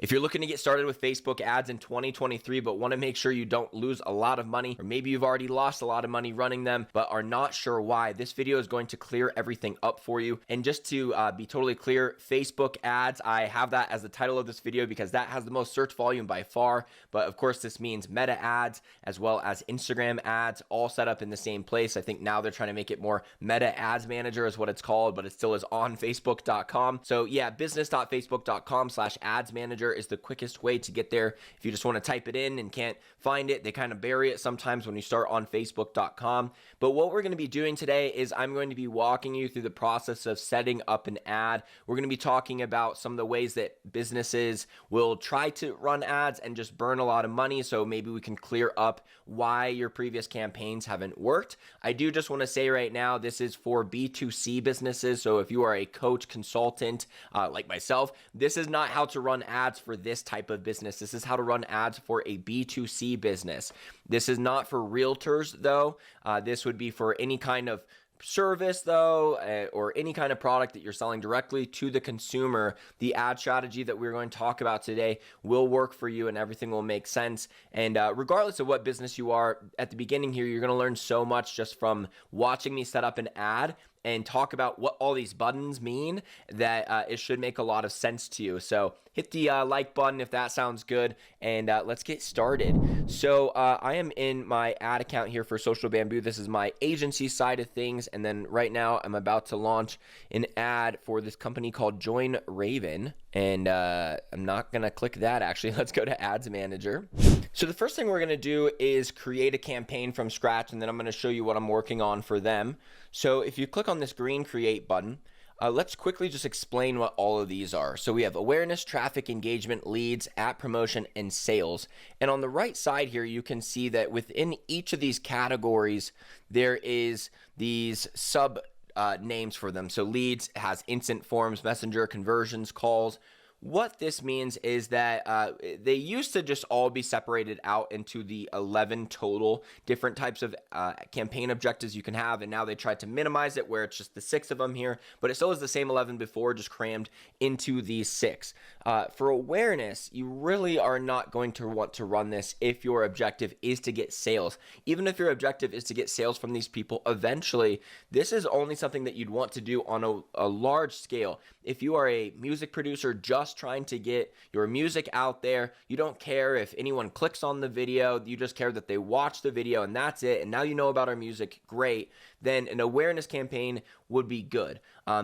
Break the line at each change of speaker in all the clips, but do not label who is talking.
If you're looking to get started with Facebook ads in 2023 but want to make sure you don't lose a lot of money, or maybe you've already lost a lot of money running them but are not sure why, this video is going to clear everything up for you. And just to be totally clear, Facebook ads, I have that as the title of this video because that has the most search volume by far. But of course, this means Meta ads as well as Instagram ads, all set up in the same place. I think now they're trying to make it more Meta Ads Manager is what it's called, but it still is on Facebook.com. So yeah, business.facebook.com/ads manager is the quickest way to get there. If you just want to type it in and can't find it, they kind of bury it sometimes when you start on facebook.com. But what we're going to be doing today is I'm going to be walking you through the process of setting up an ad. We're going to be talking about some of the ways that businesses will try to run ads and just burn a lot of money, so maybe we can clear up why your previous campaigns haven't worked. I do just want to say right now, this is for B2C businesses, so if you are a coach, consultant, like myself, this is not how to run ads for this type of business. This is how to run ads for a B2C business. This is not for realtors, though. This would be for any kind of service, though, or any kind of product that you're selling directly to the consumer. The ad strategy that we're going to talk about today will work for you and everything will make sense. And regardless of what business you are, at the beginning here, you're going to learn so much just from watching me set up an ad and talk about what all these buttons mean that it should make a lot of sense to you. So hit the like button if that sounds good, and let's get started. So I am in my ad account here for Social Bamboo. This is my agency side of things, and then right now I'm about to launch an ad for this company called Join Raven, and I'm not gonna click that actually. Let's go to Ads Manager. So the first thing we're gonna do is create a campaign from scratch, and then I'm gonna show you what I'm working on for them. So if you click on this green create button, let's quickly just explain what all of these are. So we have awareness, traffic, engagement, leads, app promotion, and sales. And on the right side here, you can see that within each of these categories, there is these sub names for them. So leads has instant forms, messenger, conversions, calls. What this means is that they used to just all be separated out into the 11 total different types of campaign objectives you can have, and now they tried to minimize it where it's just the 6 of them here, but it still is the same 11 before, just crammed into these 6. For awareness, you really are not going to want to run this if your objective is to get sales. Even if your objective is to get sales from these people eventually, this is only something that you'd want to do on a large scale. If you are a music producer just trying to get your music out there, you don't care if anyone clicks on the video, you just care that they watch the video and that's it, and now you know about our music, great, then an awareness campaign would be good.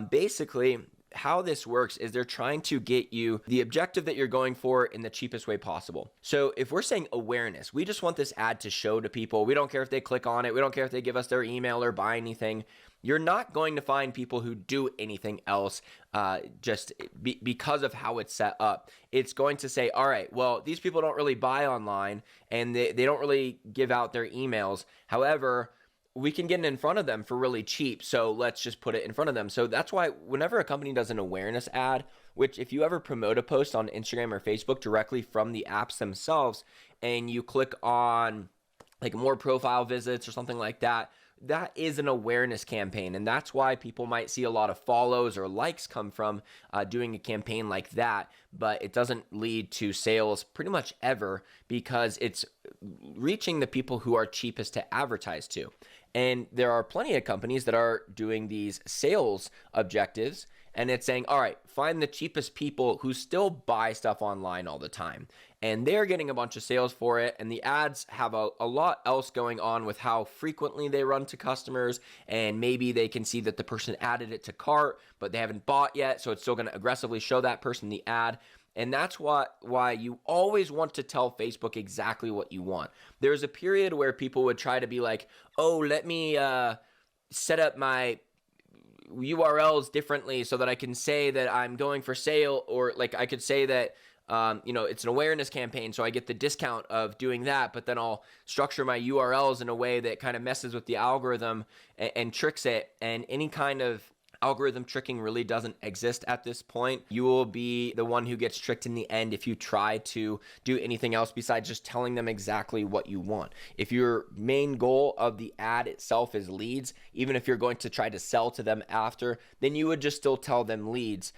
Basically, how this works is they're trying to get you the objective that you're going for in the cheapest way possible. So if we're saying awareness, we just want this ad to show to people. We don't care if they click on it. We don't care if they give us their email or buy anything. You're not going to find people who do anything else because of how it's set up. It's going to say, all right, well, these people don't really buy online and they don't really give out their emails. However, we can get it in front of them for really cheap, so let's just put it in front of them. So that's why whenever a company does an awareness ad, which if you ever promote a post on Instagram or Facebook directly from the apps themselves, and you click on like more profile visits or something like that, that is an awareness campaign, and that's why people might see a lot of follows or likes come from doing a campaign like that, but it doesn't lead to sales pretty much ever because it's reaching the people who are cheapest to advertise to. And there are plenty of companies that are doing these sales objectives, and it's saying, all right, find the cheapest people who still buy stuff online all the time. And they're getting a bunch of sales for it, and the ads have a lot else going on with how frequently they run to customers, and maybe they can see that the person added it to cart, but they haven't bought yet, so it's still going to aggressively show that person the ad. And that's why you always want to tell Facebook exactly what you want. There's a period where people would try to be like, oh, let me set up my URLs differently so that I can say that I'm going for sale, or like I could say that it's an awareness campaign, so I get the discount of doing that, but then I'll structure my URLs in a way that kind of messes with the algorithm and tricks it, and any kind of algorithm tricking really doesn't exist at this point. You will be the one who gets tricked in the end if you try to do anything else besides just telling them exactly what you want. If your main goal of the ad itself is leads, even if you're going to try to sell to them after, then you would just still tell them leads.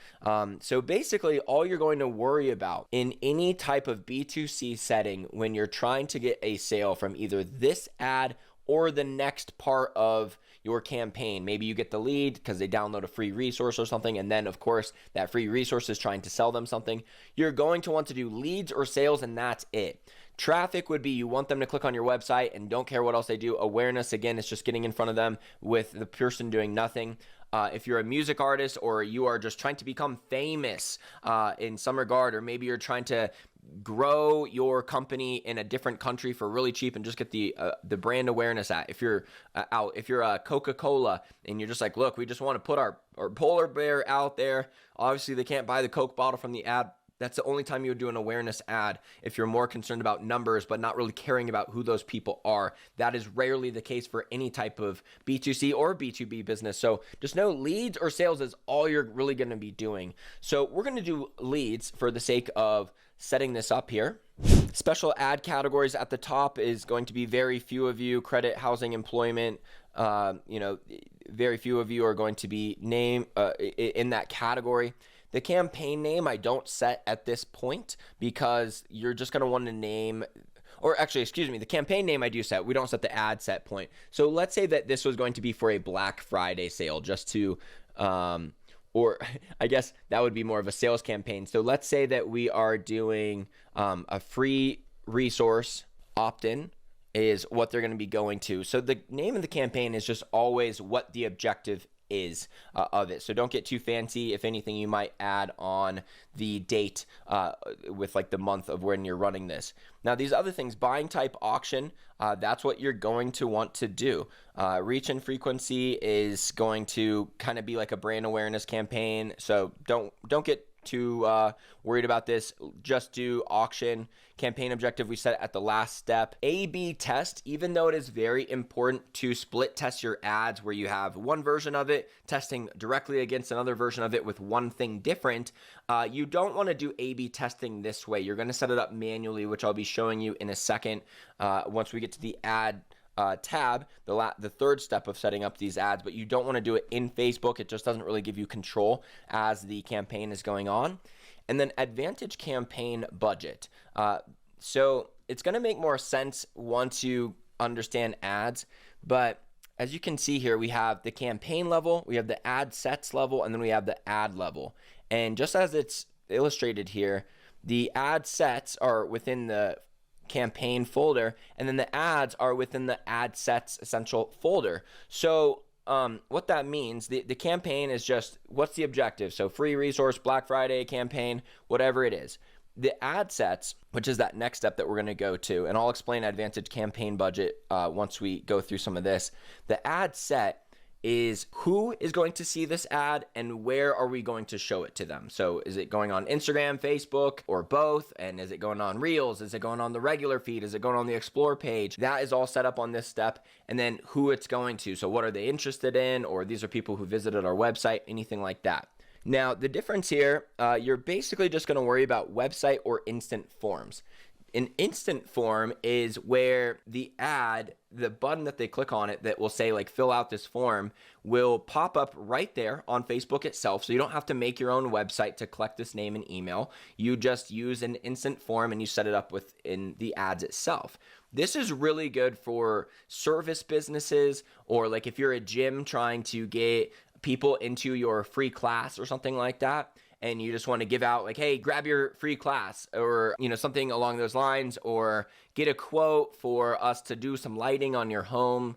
So basically, all you're going to worry about in any type of B2C setting when you're trying to get a sale from either this ad or the next part of your campaign. Maybe you get the lead because they download a free resource or something, and then of course that free resource is trying to sell them something. You're going to want to do leads or sales, and that's it. Traffic would be you want them to click on your website and don't care what else they do. Awareness, again, is just getting in front of them with the person doing nothing. If you're a music artist or you are just trying to become famous in some regard, or maybe you're trying to grow your company in a different country for really cheap and just get the brand awareness at. If you're a Coca-Cola and you're just like, look, we just want to put our polar bear out there. Obviously, they can't buy the Coke bottle from the ad. That's the only time you would do an awareness ad if you're more concerned about numbers but not really caring about who those people are. That is rarely the case for any type of B2C or B2B business. So just know leads or sales is all you're really going to be doing. So we're going to do leads for the sake of setting this up here. Special ad categories at the top is going to be very few of you, credit, housing, employment. Very few of you are going to be named in that category. The campaign name I don't set at this point because you're just going to want to name, or actually, excuse me, the campaign name I do set. We don't set the ad set point. So let's say that this was going to be for a Black Friday sale, just to, or I guess that would be more of a sales campaign. So let's say that we are doing a free resource opt-in is what they're going to be going to. So the name of the campaign is just always what the objective is of it. So don't get too fancy. If anything, you might add on the date with like the month of when you're running this. Now, these other things, buying type, auction, that's what you're going to want to do. Reach and frequency is going to kind of be like a brand awareness campaign. So don't get too worried about this. Just do auction. Campaign objective we set at the last step. A/B test, even though it is very important to split test your ads where you have one version of it testing directly against another version of it with one thing different, you don't want to do A/B testing this way. You're going to set it up manually, which I'll be showing you in a second once we get to the ad tab, the third step of setting up these ads, but you don't want to do it in Facebook. It just doesn't really give you control as the campaign is going on. And then advantage campaign budget. So it's going to make more sense once you understand ads, but as you can see here, we have the campaign level, we have the ad sets level, and then we have the ad level. And just as it's illustrated here, the ad sets are within the campaign folder, and then the ads are within the ad sets essential folder. So what that means, the campaign is just what's the objective. So free resource, Black Friday campaign, whatever it is. The ad sets, which is that next step that we're going to go to, and I'll explain advantage campaign budget once we go through some of this. The ad set is who is going to see this ad and where are we going to show it to them. So is it going on Instagram, Facebook, or both? And is it going on Reels? Is it going on the regular feed? Is it going on the Explore page? That is all set up on this step. And then who it's going to. So what are they interested in? Or these are people who visited our website, anything like that. Now, the difference here, you're basically just going to worry about website or instant forms. An instant form is where the ad, the button that they click on it that will say like fill out this form will pop up right there on Facebook itself. So you don't have to make your own website to collect this name and email. You just use an instant form and you set it up within the ads itself. This is really good for service businesses, or like if you're a gym trying to get people into your free class or something like that, and you just want to give out like, hey, grab your free class, or something along those lines, or get a quote for us to do some lighting on your home.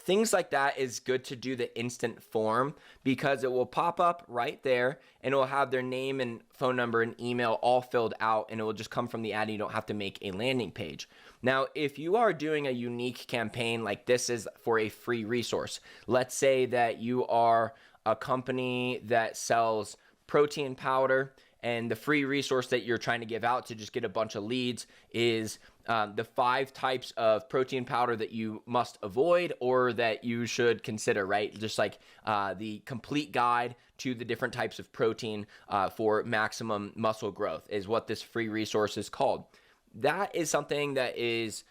Things like that is good to do the instant form because it will pop up right there and it will have their name and phone number and email all filled out, and it will just come from the ad and you don't have to make a landing page. Now, if you are doing a unique campaign like this is for a free resource, let's say that you are a company that sells protein powder And the free resource that you're trying to give out to just get a bunch of leads is the 5 types of protein powder that you must avoid or that you should consider, right? Just like the complete guide to the different types of protein for maximum muscle growth is what this free resource is called. That is something that is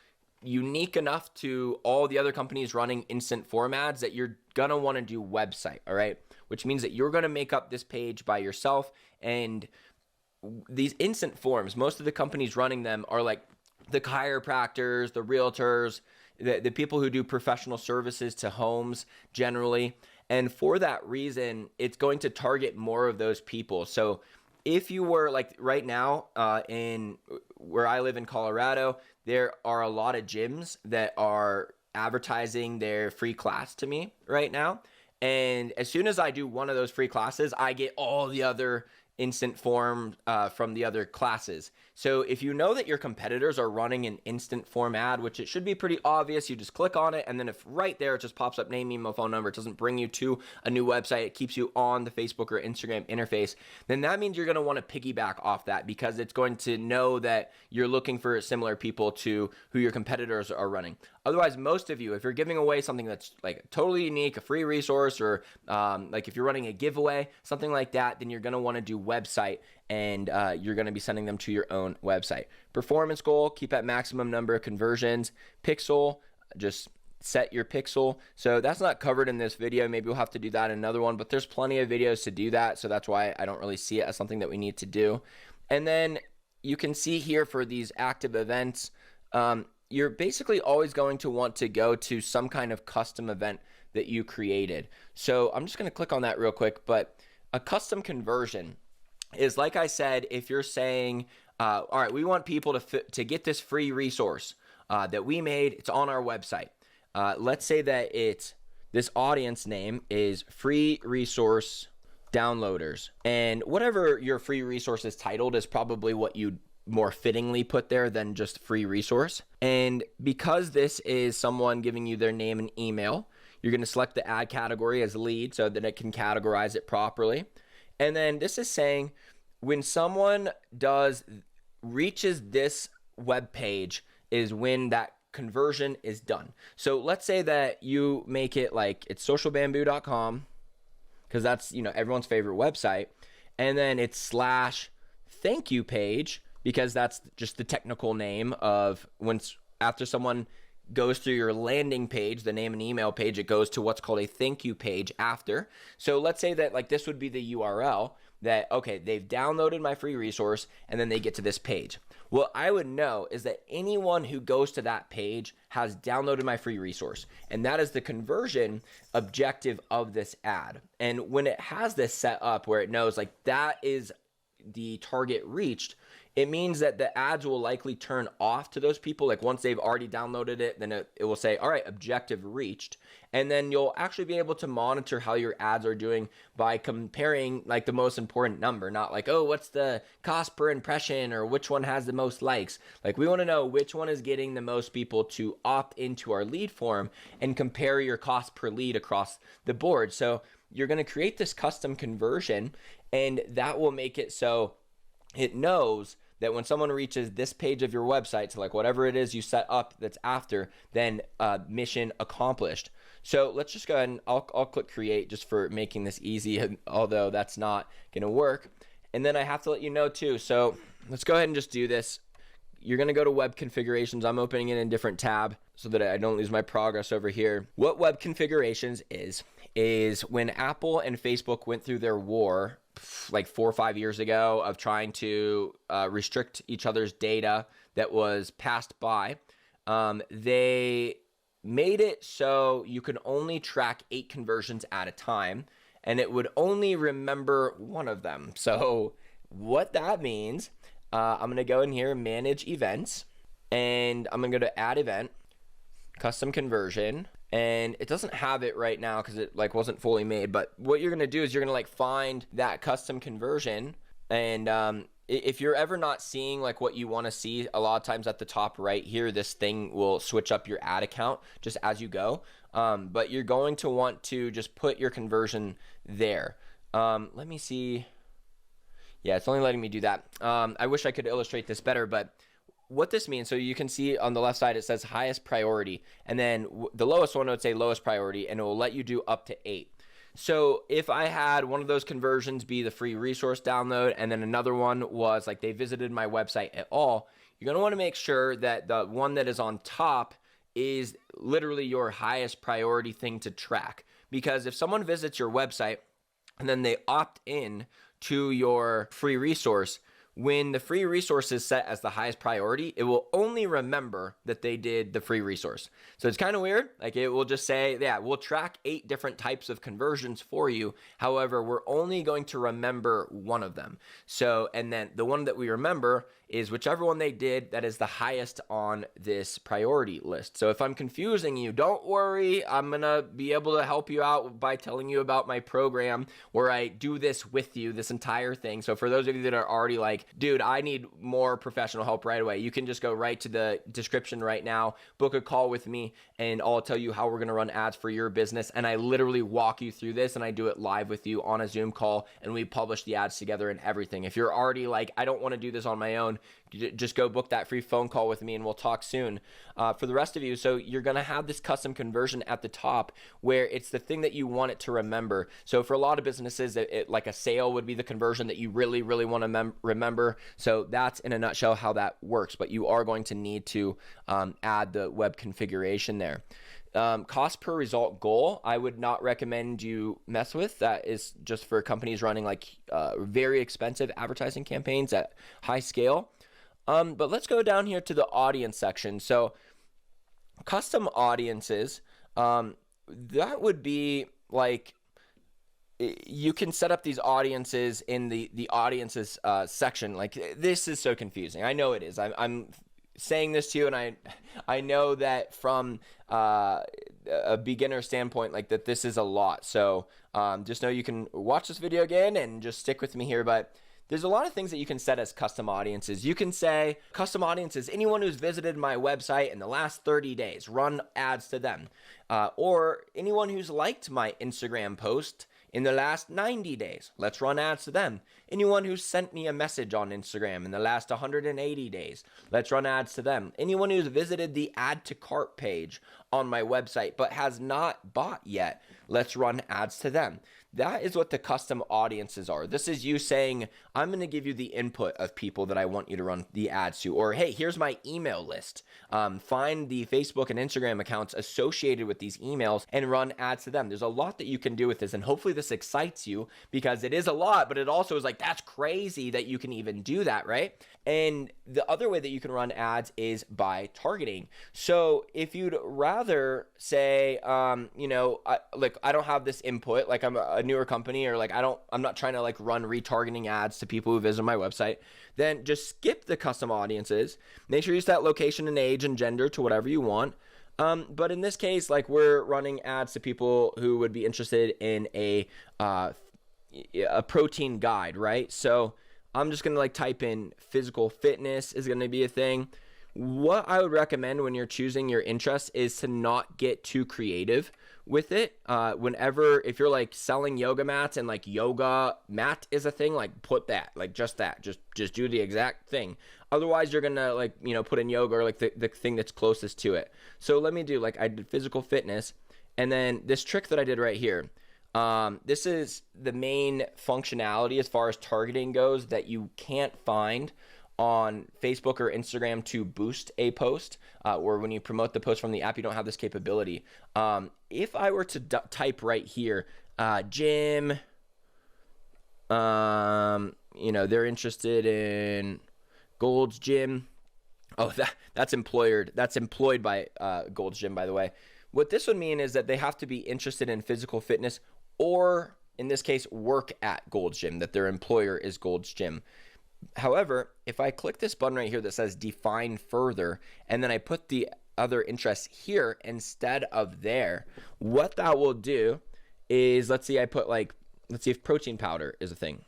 unique enough to all the other companies running instant form ads that you're going to want to do website, all right? Which means that you're going to make up this page by yourself. And these instant forms, most of the companies running them are like the chiropractors, the realtors, the people who do professional services to homes generally. And for that reason, it's going to target more of those people. So if you were like right now in where I live in Colorado, there are a lot of gyms that are advertising their free class to me right now. And as soon as I do one of those free classes, I get all the other instant form from the other classes. So if you know that your competitors are running an instant form ad, which it should be pretty obvious, you just click on it, and then if right there it just pops up name, email, phone number, it doesn't bring you to a new website, it keeps you on the Facebook or Instagram interface, then that means you're going to want to piggyback off that because it's going to know that you're looking for similar people to who your competitors are running. Otherwise, most of you, if you're giving away something that's like totally unique, a free resource, or like if you're running a giveaway, something like that, then you're going to want to do website, and you're going to be sending them to your own website. Performance goal, keep at maximum number of conversions. Pixel, just set your pixel. So that's not covered in this video. Maybe we'll have to do that in another one, but there's plenty of videos to do that. So that's why I don't really see it as something that we need to do. And then you can see here for these active events, you're basically always going to want to go to some kind of custom event that you created. So I'm just going to click on that real quick, but a custom conversion is, like I said, if you're saying, all right, we want people to get this free resource that we made, it's on our website. Let's say that this audience name is free resource downloaders, and whatever your free resource is titled is probably what you more fittingly put there than just free resource. And because this is someone giving you their name and email, you're going to select the ad category as lead so that it can categorize it properly. And then this is saying when someone reaches this web page is when that conversion is done. So let's say that you make it like it's socialbamboo.com, because that's, everyone's favorite website, and then it's /thank you page, because that's just the technical name of after someone goes through your landing page, the name and email page, it goes to what's called a thank you page after. So let's say that like this would be the URL that, okay, they've downloaded my free resource and then they get to this page. What I would know is that anyone who goes to that page has downloaded my free resource, and that is the conversion objective of this ad. And when it has this set up where it knows like that is the target reached, it means that the ads will likely turn off to those people. Like once they've already downloaded it, then it will say, all right, objective reached. And then you'll actually be able to monitor how your ads are doing by comparing like the most important number, not like, oh, what's the cost per impression or which one has the most likes. Like we want to know which one is getting the most people to opt into our lead form and compare your cost per lead across the board. So you're going to create this custom conversion, and that will make it so it knows that when someone reaches this page of your website, so like whatever it is you set up that's after, then mission accomplished. So let's just go ahead and I'll click create just for making this easy, although that's not going to work. And then I have to let you know too. So let's go ahead and just do this. You're going to go to web configurations. I'm opening it in a different tab so that I don't lose my progress over here. What web configurations is when Apple and Facebook went through their war like 4 or 5 years ago of trying to restrict each other's data that was passed by, they made it so you could only track 8 conversions at a time, and it would only remember one of them. So what that means, I'm going to go in here, manage events, and I'm going to go to add event, custom conversion, and it doesn't have it right now because it like wasn't fully made. But what you're going to do is you're going to like find that custom conversion, and if you're ever not seeing like what you want to see, a lot of times at the top right here, this thing will switch up your ad account just as you go. But you're going to want to just put your conversion there. Let me see. Yeah, it's only letting me do that. I wish I could illustrate this better, but what this means, so you can see on the left side, it says highest priority, and then the lowest one would say lowest priority, and it will let you do up to 8. So if I had one of those conversions be the free resource download, and then another one was like they visited my website at all, you're going to want to make sure that the one that is on top is literally your highest priority thing to track. Because if someone visits your website and then they opt in to your free resource, when the free resource is set as the highest priority, it will only remember that they did the free resource. So it's kind of weird. Like it will just say, yeah, we'll track 8 different types of conversions for you. However, we're only going to remember one of them. So, and then the one that we remember is whichever one they did that is the highest on this priority list. So if I'm confusing you, don't worry. I'm going to be able to help you out by telling you about my program where I do this with you, this entire thing. So for those of you that are already like, dude, I need more professional help right away, you can just go right to the description right now, book a call with me, and I'll tell you how we're going to run ads for your business. And I literally walk you through this, and I do it live with you on a Zoom call, and we publish the ads together and everything. If you're already like, I don't want to do this on my own, just go book that free phone call with me and we'll talk soon. For the rest of you, so you're going to have this custom conversion at the top where it's the thing that you want it to remember. So for a lot of businesses, like a sale would be the conversion that you really, really want to remember. So that's in a nutshell how that works, but you are going to need to add the web configuration there. Cost per result goal, I would not recommend you mess with. That is just for companies running like very expensive advertising campaigns at high scale. But let's go down here to the audience section. So custom audiences, that would be like, you can set up these audiences in the audiences section. Like this is so confusing. I know it is. I'm saying this to you, and I know that from a beginner standpoint, like that this is a lot. So just know you can watch this video again and just stick with me here. But there's a lot of things that you can set as custom audiences. You can say custom audiences, anyone who's visited my website in the last 30 days, run ads to them. Or anyone who's liked my Instagram post in the last 90 days, let's run ads to them. Anyone who's sent me a message on Instagram in the last 180 days, let's run ads to them. Anyone who's visited the add to cart page on my website but has not bought yet, let's run ads to them. That is what the custom audiences are. This is you saying, I'm going to give you the input of people that I want you to run the ads to. Or, hey, here's my email list. Find the Facebook and Instagram accounts associated with these emails and run ads to them. There's a lot that you can do with this. And hopefully this excites you, because it is a lot, but it also is like, that's crazy that you can even do that, right? And the other way that you can run ads is by targeting. So if you'd rather say, I don't have this input, like I'm a newer company, or like I'm not trying to like run retargeting ads to people who visit my website, then just skip the custom audiences. Make sure you set location and age and gender to whatever you want. But in this case, like we're running ads to people who would be interested in a protein guide, right? So I'm just going to like type in physical fitness is going to be a thing. What I would recommend when you're choosing your interests is to not get too creative with it. If you're like selling yoga mats and like yoga mat is a thing, like put that, like just do the exact thing. Otherwise you're going to like, put in yoga or like the thing that's closest to it. So let me do, like I did physical fitness, and then this trick that I did right here. This is the main functionality as far as targeting goes that you can't find on Facebook or Instagram to boost a post, or when you promote the post from the app, you don't have this capability. If I were to type right here, gym, they're interested in Gold's Gym. Oh, that's employed by Gold's Gym, by the way. What this would mean is that they have to be interested in physical fitness, or in this case, work at Gold's Gym, that their employer is Gold's Gym. However, if I click this button right here that says define further, and then I put the other interests here instead of there, what that will do is, let's see if protein powder is a thing.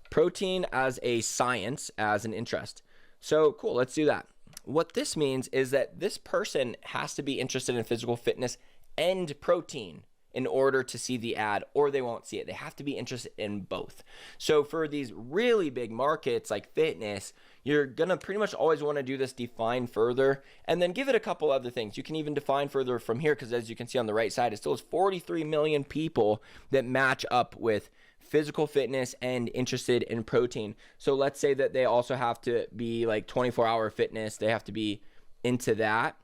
Protein as a science, as an interest. So cool, let's do that. What this means is that this person has to be interested in physical fitness and protein in order to see the ad, or they won't see it. They have to be interested in both. So for these really big markets like fitness, you're gonna pretty much always want to do this define further, and then give it a couple other things. You can even define further from here, because as you can see on the right side, it still has 43 million people that match up with physical fitness and interested in protein. So let's say that they also have to be like 24-hour fitness. They have to be into that.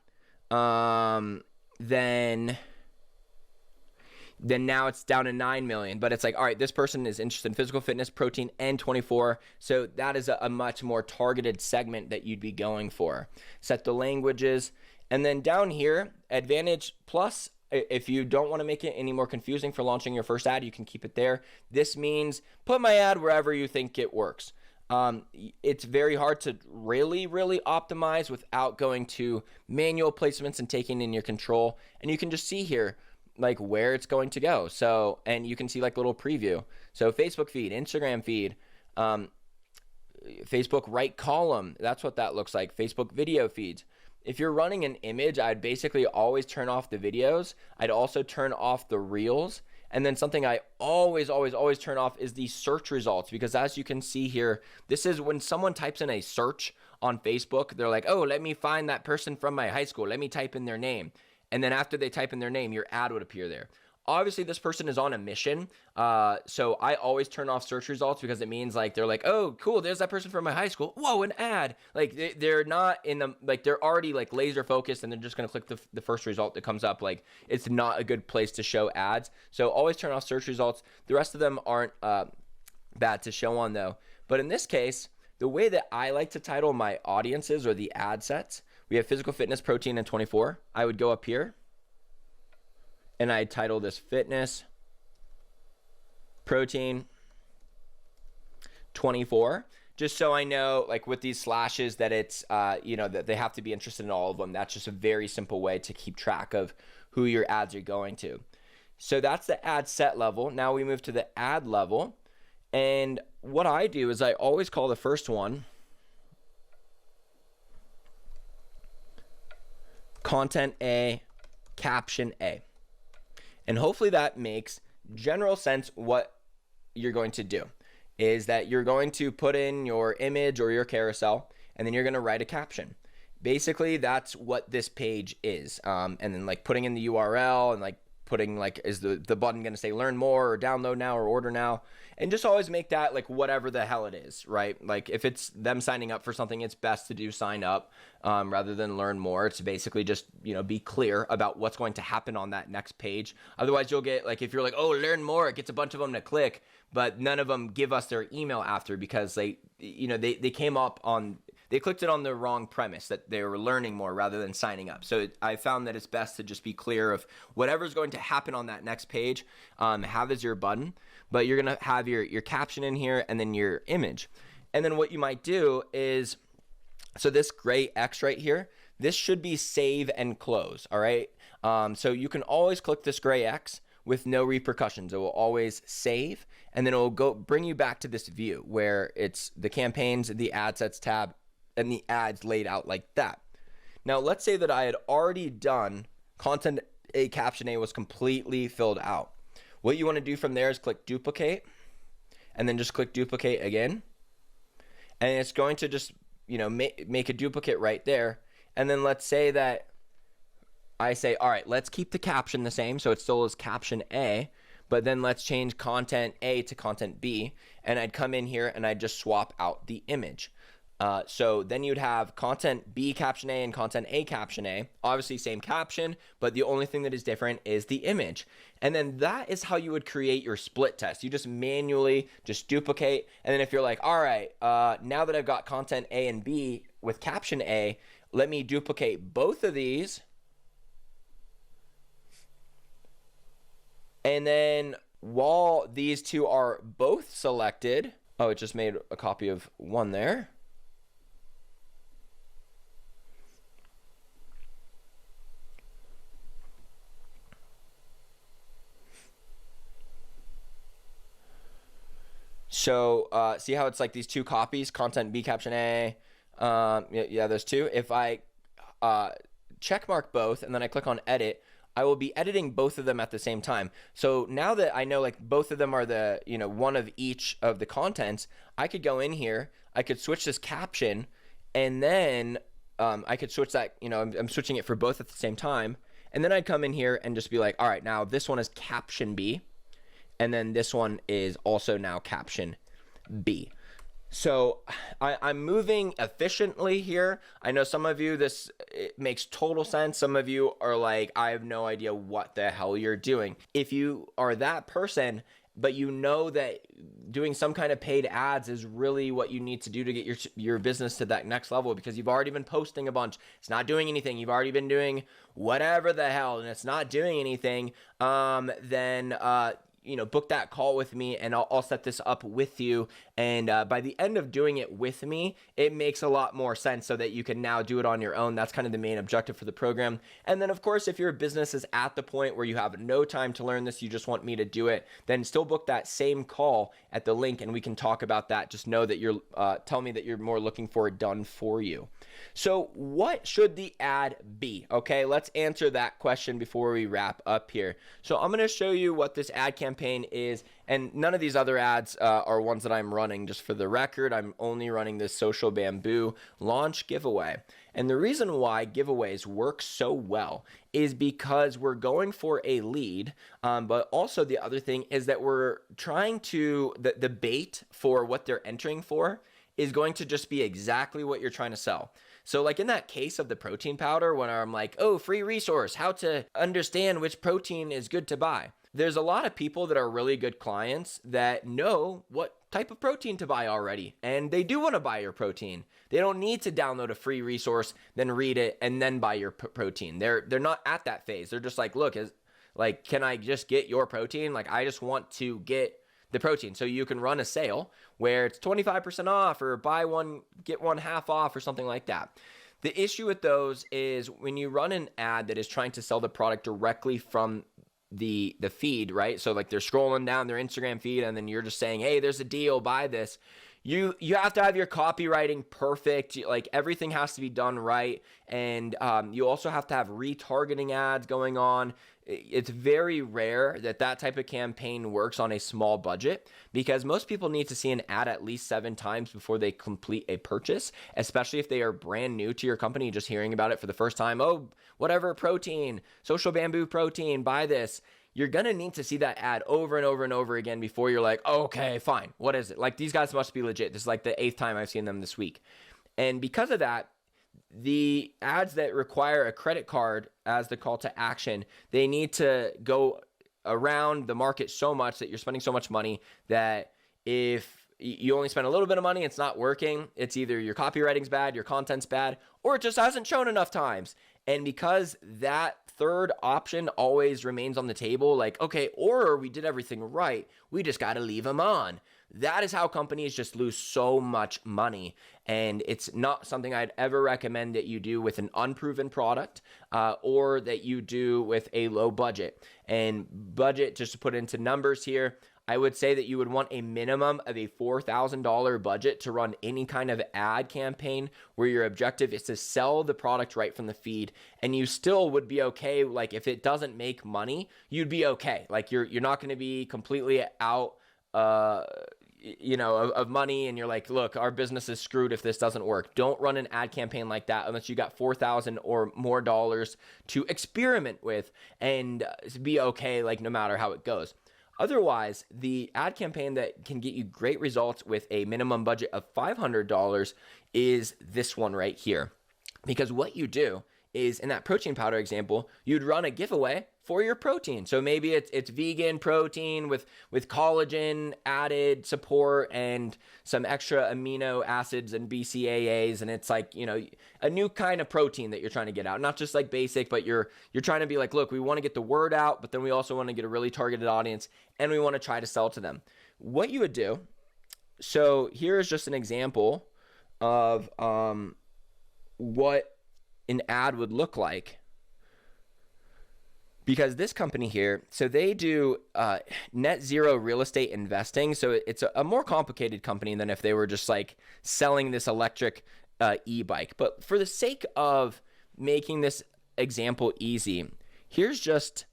Then now it's down to 9 million, but it's like, all right, this person is interested in physical fitness, protein, and 24. So that is a much more targeted segment that you'd be going for. Set the languages. And then down here, Advantage Plus, if you don't want to make it any more confusing for launching your first ad, you can keep it there. This means put my ad wherever you think it works. It's very hard to really optimize without going to manual placements and taking in your control. And you can just see here, like where it's going to go. So, and you can see like little preview. So Facebook feed, Instagram feed, Facebook right column. That's what that looks like. Facebook video feeds. If you're running an image, I'd basically always turn off the videos. I'd also turn off the reels. And then something I always turn off is the search results, because as you can see here, this is when someone types in a search on Facebook, they're like, oh, let me find that person from my high school. Let me type in their name. And then after they type in their name, your ad would appear there. Obviously, this person is on a mission. So I always turn off search results, because it means like, they're like, oh, cool, there's that person from my high school. Whoa, an ad. Like they're not in the, like they're already like laser focused, and they're just going to click the first result that comes up. Like it's not a good place to show ads. So always turn off search results. The rest of them aren't bad to show on though. But in this case, the way that I like to title my audiences or the ad sets, we have physical fitness, protein, and 24. I would go up here and I title this fitness, protein, 24, just so I know, like with these slashes, that it's, that they have to be interested in all of them. That's just a very simple way to keep track of who your ads are going to. So that's the ad set level. Now we move to the ad level. And what I do is I always call the first one Content A, Caption A. And hopefully that makes general sense. What you're going to do is that you're going to put in your image or your carousel, and then you're going to write a caption. Basically, that's what this page is. And then like putting in the URL and like putting like, is the button going to say learn more or download now or order now? And just always make that like whatever the hell it is, right? Like if it's them signing up for something, it's best to do sign up rather than learn more. It's basically just, be clear about what's going to happen on that next page. Otherwise you'll get like, if you're like, oh, learn more, it gets a bunch of them to click, but none of them give us their email after, because they came up on, they clicked it on the wrong premise, that they were learning more rather than signing up. So I found that it's best to just be clear of whatever's going to happen on that next page, have as your button, but you're going to have your caption in here and then your image. And then what you might do is, so this gray X right here, this should be save and close, all right? So you can always click this gray X with no repercussions. It will always save, and then it will bring you back to this view where it's the campaigns, the ad sets tab, and the ads laid out like that. Now, let's say that I had already done Content A, Caption A was completely filled out. What you want to do from there is click duplicate, and then just click duplicate again. And it's going to just, make a duplicate right there. And then let's say that I say, all right, let's keep the caption the same, so it still is Caption A, but then let's change Content A to Content B, and I'd come in here and I'd just swap out the image. So then you'd have Content B Caption A and Content A Caption A, obviously same caption, but the only thing that is different is the image. And then that is how you would create your split test. You just manually just duplicate, and then if you're like, all right, now that I've got Content A and B with Caption A, let me duplicate both of these. And then while these two are both selected, oh, it just made a copy of one there. So see how it's like these two copies, Content B, Caption A. Yeah, there's two. If I check mark both and then I click on edit, I will be editing both of them at the same time. So now that I know like both of them are the, one of each of the contents, I could go in here, I could switch this caption, and then I could switch that, I'm switching it for both at the same time. And then I'd come in here and just be like, all right, now this one is caption B. And then this one is also now caption B. So I'm moving efficiently here. I know some of you, it makes total sense. Some of you are like, I have no idea what the hell you're doing. If you are that person, but you know that doing some kind of paid ads is really what you need to do to get your business to that next level, because you've already been posting a bunch. It's not doing anything. You've already been doing whatever the hell, and it's not doing anything. Then book that call with me, and I'll set this up with you. And by the end of doing it with me, it makes a lot more sense so that you can now do it on your own. That's kind of the main objective for the program. And then, of course, if your business is at the point where you have no time to learn this, you just want me to do it, then still book that same call at the link, and we can talk about that. Just know that tell me that you're more looking for it done for you. So what should the ad be? Okay, let's answer that question before we wrap up here. So I'm going to show you what this ad campaign is, and none of these other ads are ones that I'm running. Just for the record, I'm only running this Social Bamboo launch giveaway. And the reason why giveaways work so well is because we're going for a lead, but also the other thing is that we're trying to, the bait for what they're entering for is going to just be exactly what you're trying to sell. So like in that case of the protein powder, when I'm like, oh, free resource, how to understand which protein is good to buy. There's a lot of people that are really good clients that know what type of protein to buy already, and they do want to buy your protein. They don't need to download a free resource, then read it, and then buy your protein. They're not at that phase. They're just like, look, can I just get your protein? Like, I just want to get the protein. So you can run a sale where it's 25% off, or buy one, get one half off, or something like that. The issue with those is when you run an ad that is trying to sell the product directly from the feed, right? So like they're scrolling down their Instagram feed, and then you're just saying, hey, there's a deal, buy this. You have to have your copywriting perfect. Like everything has to be done right. And you also have to have retargeting ads going on. It's very rare that type of campaign works on a small budget, because most people need to see an ad at least 7 times before they complete a purchase, especially if they are brand new to your company, just hearing about it for the first time. Oh, whatever protein, Social Bamboo protein, buy this. You're going to need to see that ad over and over and over again before you're like, okay, fine. What is it? Like, these guys must be legit. This is like the 8th time I've seen them this week. And because of that, the ads that require a credit card as the call to action, they need to go around the market so much that you're spending so much money that if you only spend a little bit of money, it's not working. It's either your copywriting's bad, your content's bad, or it just hasn't shown enough times. And because that third option always remains on the table, like, okay, or we did everything right, we just got to leave them on. That is how companies just lose so much money. And it's not something I'd ever recommend that you do with an unproven product or that you do with a low budget. And budget, just to put into numbers here, I would say that you would want a minimum of a $4,000 budget to run any kind of ad campaign where your objective is to sell the product right from the feed, and you still would be okay. Like if it doesn't make money, you'd be okay. Like you're not going to be completely out of money, and you're like, look, our business is screwed if this doesn't work. Don't run an ad campaign like that unless you got $4,000 or more dollars to experiment with and be okay, like no matter how it goes. Otherwise, the ad campaign that can get you great results with a minimum budget of $500 is this one right here. Because what you do is, in that protein powder example, you'd run a giveaway for your protein. So maybe it's vegan protein with collagen added support and some extra amino acids and BCAAs, and it's like, a new kind of protein that you're trying to get out. Not just like basic, but you're trying to be like, look, we want to get the word out, but then we also want to get a really targeted audience, and we want to try to sell to them. What you would do, so here's just an example of what an ad would look like. Because this company here, so they do net zero real estate investing. So it's a more complicated company than if they were just like selling this electric e-bike. But for the sake of making this example easy, Here's just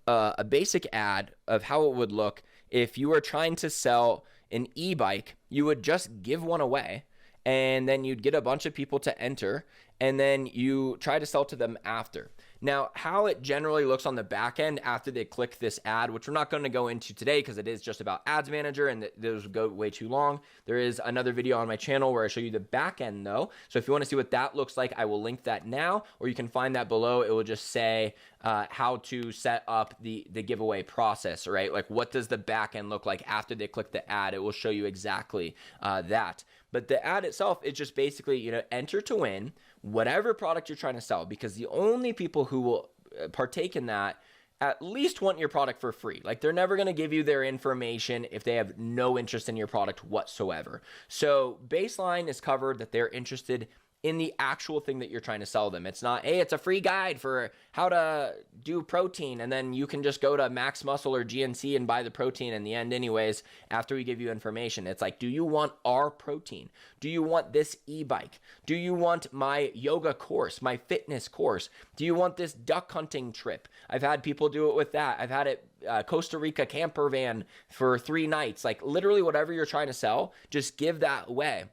a basic ad of how it would look if you were trying to sell an e-bike. You would just give one away, and then you'd get a bunch of people to enter, and then you try to sell to them after. Now, how it generally looks on the back end after they click this ad, which we're not going to go into today because it is just about Ads Manager and those would go way too long. There is another video on my channel where I show you the back end though. So if you want to see what that looks like, I will link that now, or you can find that below. It will just say how to set up the giveaway process, right? Like what does the back end look like after they click the ad? It will show you exactly that. But the ad itself is just basically, enter to win whatever product you're trying to sell, because the only people who will partake in that at least want your product for free. Like they're never going to give you their information if they have no interest in your product whatsoever. So baseline is covered that they're interested in the actual thing that you're trying to sell them. It's not, hey, it's a free guide for how to do protein, and then you can just go to Max Muscle or GNC and buy the protein in the end anyways after we give you information. It's like, do you want our protein? Do you want this e-bike? Do you want my yoga course, my fitness course? Do you want this duck hunting trip? I've had people do it with that. I've had it Costa Rica camper van for 3 nights. Like literally whatever you're trying to sell, just give that away.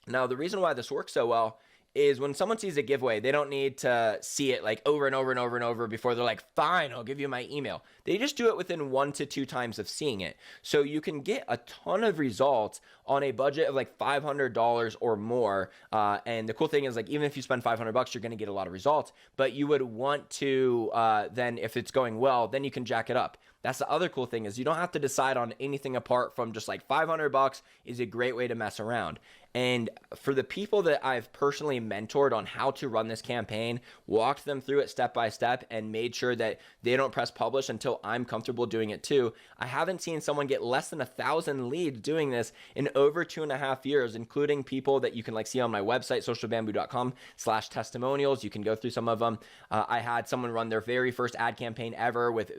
Now, the reason why this works so well is when someone sees a giveaway, they don't need to see it like over and over and over and over before they're like, fine, I'll give you my email. They just do it within 1 to 2 times of seeing it. So you can get a ton of results on a budget of like $500 or more. And the cool thing is, like, even if you spend $500, you're going to get a lot of results, but you would want to, then if it's going well, then you can jack it up. That's the other cool thing, is you don't have to decide on anything apart from just like $500 is a great way to mess around. And for the people that I've personally mentored on how to run this campaign, walked them through it step by step and made sure that they don't press publish until I'm comfortable doing it too, I haven't seen someone get less than 1,000 leads doing this in over 2.5 years, including people that you can like see on my website, socialbamboo.com/testimonials. You can go through some of them. I had someone run their very first ad campaign ever with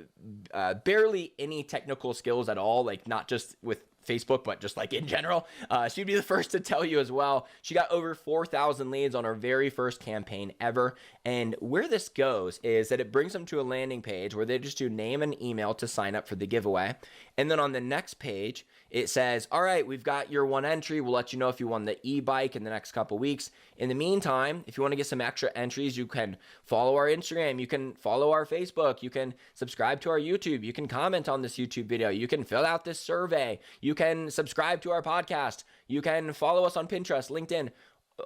barely any technical skills at all, like not just with Facebook, but just like in general. She'd be the first to tell you as well. She got over 4,000 leads on her very first campaign ever. And where this goes is that it brings them to a landing page where they just do name and email to sign up for the giveaway. And then on the next page, it says, all right, we've got your 1 entry. We'll let you know if you won the e-bike in the next couple weeks. In the meantime, if you want to get some extra entries, you can follow our Instagram. You can follow our Facebook. You can subscribe to our YouTube. You can comment on this YouTube video. You can fill out this survey. You can subscribe to our podcast. You can follow us on Pinterest, LinkedIn.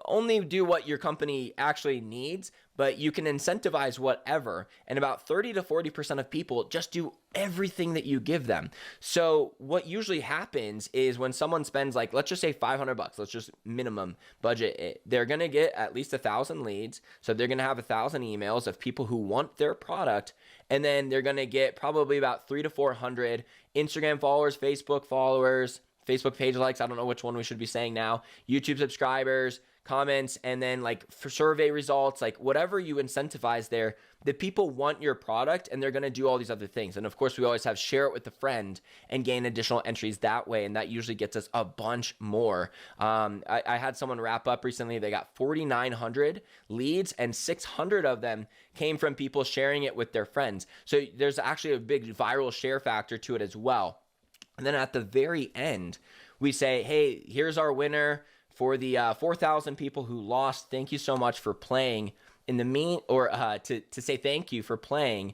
Only do what your company actually needs, but you can incentivize whatever. And about 30 to 40% of people just do everything that you give them. So what usually happens is when someone spends, like, let's just say $500, let's just minimum budget it, they're going to get at least 1,000 leads. So they're going to have 1,000 emails of people who want their product. And then they're going to get probably about 300 to 400 Instagram followers, Facebook followers, Facebook page likes, I don't know which one we should be saying now, YouTube subscribers, comments, and then like for survey results, like whatever you incentivize there, the people want your product and they're going to do all these other things. And of course, we always have share it with a friend and gain additional entries that way. And that usually gets us a bunch more. I had someone wrap up recently. They got 4,900 leads and 600 of them came from people sharing it with their friends. So there's actually a big viral share factor to it as well. And then at the very end, we say, hey, here's our winner for the 4,000 people who lost. Thank you so much for playing. In the to say thank you for playing,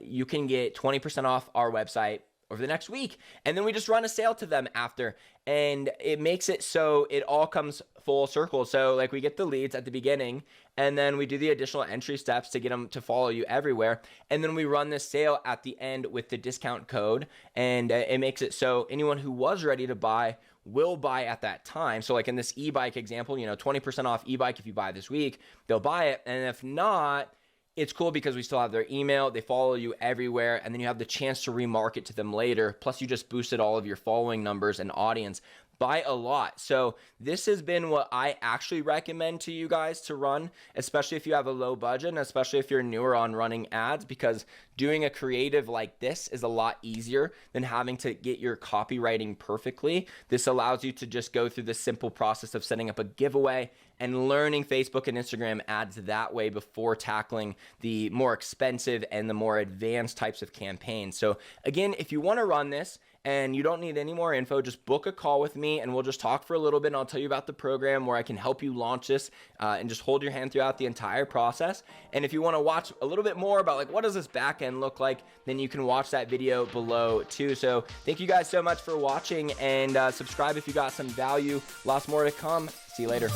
you can get 20% off our website over the next week. And then we just run a sale to them after. And it makes it so it all comes full circle. So like we get the leads at the beginning, and then we do the additional entry steps to get them to follow you everywhere. And then we run this sale at the end with the discount code. And it makes it so anyone who was ready to buy will buy at that time. So like in this e-bike example, 20% off e-bike if you buy this week, they'll buy it. And if not, it's cool because we still have their email, they follow you everywhere, and then you have the chance to remarket to them later. Plus you just boosted all of your following numbers and audience by a lot. So this has been what I actually recommend to you guys to run, especially if you have a low budget and especially if you're newer on running ads, because doing a creative like this is a lot easier than having to get your copywriting perfectly. This allows you to just go through the simple process of setting up a giveaway and learning Facebook and Instagram ads that way before tackling the more expensive and the more advanced types of campaigns. So again, if you want to run this and you don't need any more info, just book a call with me and we'll just talk for a little bit and I'll tell you about the program where I can help you launch this and just hold your hand throughout the entire process. And if you want to watch a little bit more about like what does this back end look like, then you can watch that video below too. So thank you guys so much for watching, and subscribe if you got some value. Lots more to come. See you later.